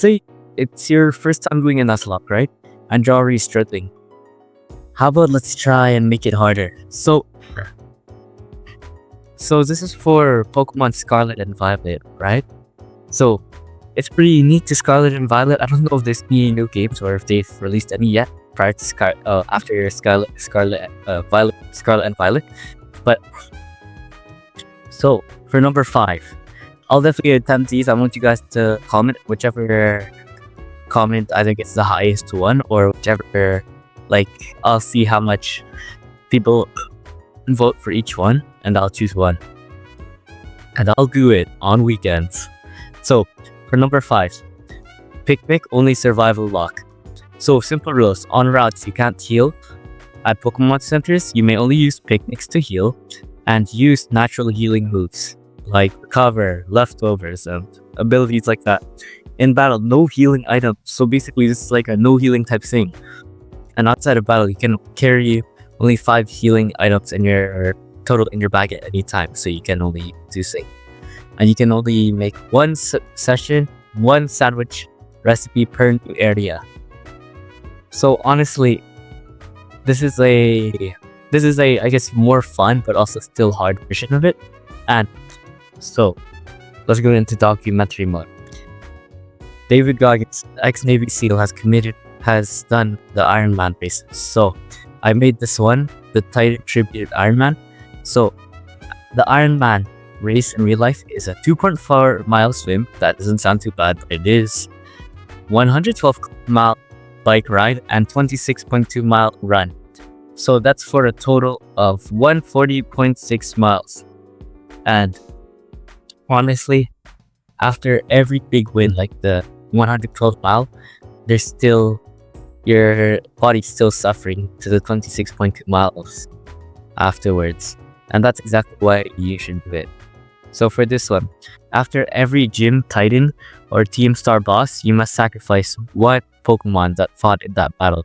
say it's your first time doing a Nuzlocke, right? And you're already struggling. How about let's try and make it harder? So this is for Pokemon Scarlet and Violet, right? So it's pretty unique to Scarlet and Violet. I don't know if there's any new games or if they've released any yet prior to after Scarlet and Violet. But so for number 5, I'll definitely attempt these. I want you guys to comment whichever comment either gets the highest one or whichever, like, I'll see how much people vote for each one and I'll choose one. And I'll do it on weekends. So for number 5, Picnic only survival lock. So simple rules. On routes you can't heal. At Pokemon centers you may only use Picnics to heal and use natural healing moves like Recover, Leftovers, and abilities like that. In battle, no healing items. So basically this is like a no healing type thing. And outside of battle you can carry only 5 healing items in your total in your bag at any time. So you can only do things. And you can only make one session, one sandwich recipe per new area. So honestly, this is a I guess more fun but also still hard version of it. And so let's go into documentary mode. David Goggins, ex-Navy SEAL, has done the Iron Man race. So I made this one, the Titan Tribute Iron Man. So the Iron Man race in real life is a 2.4 mile swim. That doesn't sound too bad, but it is. 112 mile bike ride and 26.2 mile run. So that's for a total of 140.6 miles. And honestly, after every big win like the 112 mile, there's still, your body's still suffering to the 26.2 miles afterwards. And that's exactly why you should do it. So for this one, after every gym titan or team star boss, you must sacrifice one Pokemon that fought in that battle.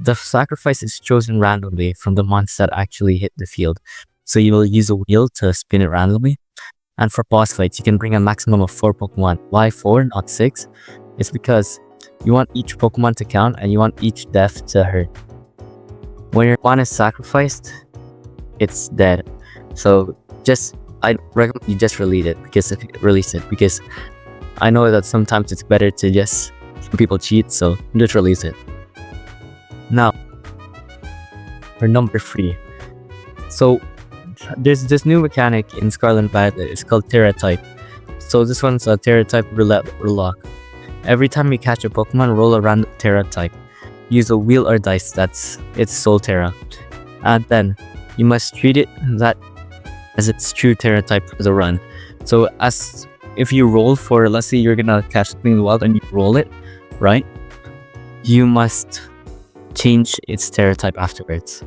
The sacrifice is chosen randomly from the monsters that actually hit the field. So you will use a wheel to spin it randomly. And for boss fights, you can bring a maximum of 4 Pokemon. Why 4, not 6? It's because you want each Pokemon to count and you want each death to hurt. When your one is sacrificed, it's dead. So I recommend you just release it because I know that sometimes it's better to just people cheat, so just release it. Now for number 3, so there's this new mechanic in Scarlet and Violet. It's called Terra type. So this one's a Terra type roulette lock. Every time you catch a Pokemon, roll a random Terra type. Use a wheel or dice that's its Soul Terra, and then you must treat it that as its true Terra type for the run. So as if you roll for, let's say you're gonna catch something in the wild and you roll it, right? You must change its Terra type afterwards.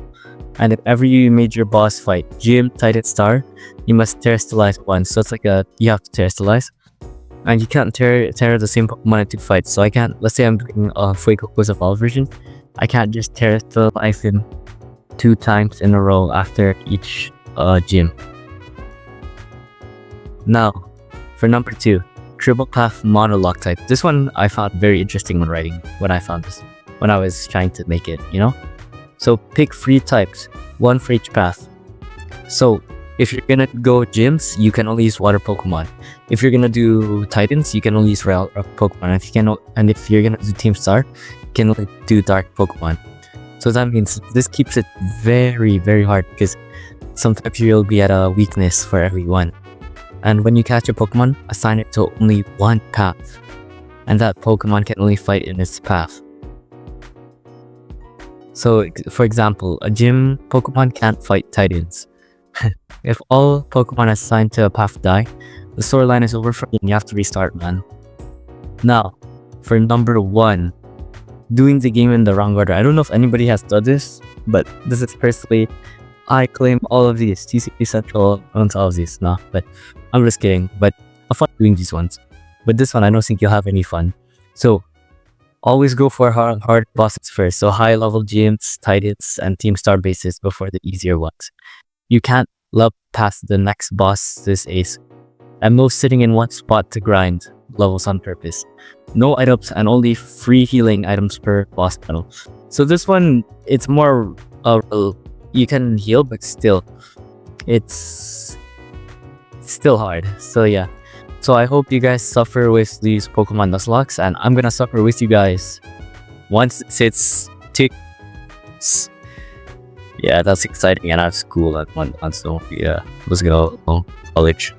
And if ever you made your boss fight, Gym, Titan Star, you must terrestrialize once. So it's like you have to terrestrialize. And you can't terra the same Pokemon in 2 fights. So I can't, let's say I'm doing a Fuecoco's Evolved version, I can't just terrestrialize him 2 times in a row after each gym. Now, for number 2, Triple Path Monologue type. This one I found very interesting when I found this, when I was trying to make it, you know? So pick 3 types, 1 for each path. So if you're gonna go gyms, you can only use water Pokemon. If you're gonna do Titans, you can only use rail Pokemon. And if you're gonna do Team Star, you can only do dark Pokemon. So that means this keeps it very, very hard because sometimes you'll be at a weakness for every one. And when you catch a Pokemon, assign it to only one path. And that Pokemon can only fight in its path. So for example, a gym Pokemon can't fight Titans. If all Pokemon assigned to a path die, the storyline is over for you and you have to restart, man. Now, for number 1, doing the game in the wrong order. I don't know if anybody has done this, but this is personally, I claim all of these. TCP Central owns all of these. No, but I'm just kidding. But I'm fun doing these ones. But this one, I don't think you'll have any fun. So, always go for hard bosses first. So, high level gyms, Titans, and Team Star bases before the easier ones. You can't level past the next boss this ace. And most sitting in one spot to grind. levels on purpose. No items and only free healing items per boss battle. So this one, it's more you can heal, but still, it's still hard. So yeah. So I hope you guys suffer with these Pokemon Nuzlockes, and I'm gonna suffer with you guys once it's ticks. Yeah, that's exciting, and I have school at one. So yeah, let's go college.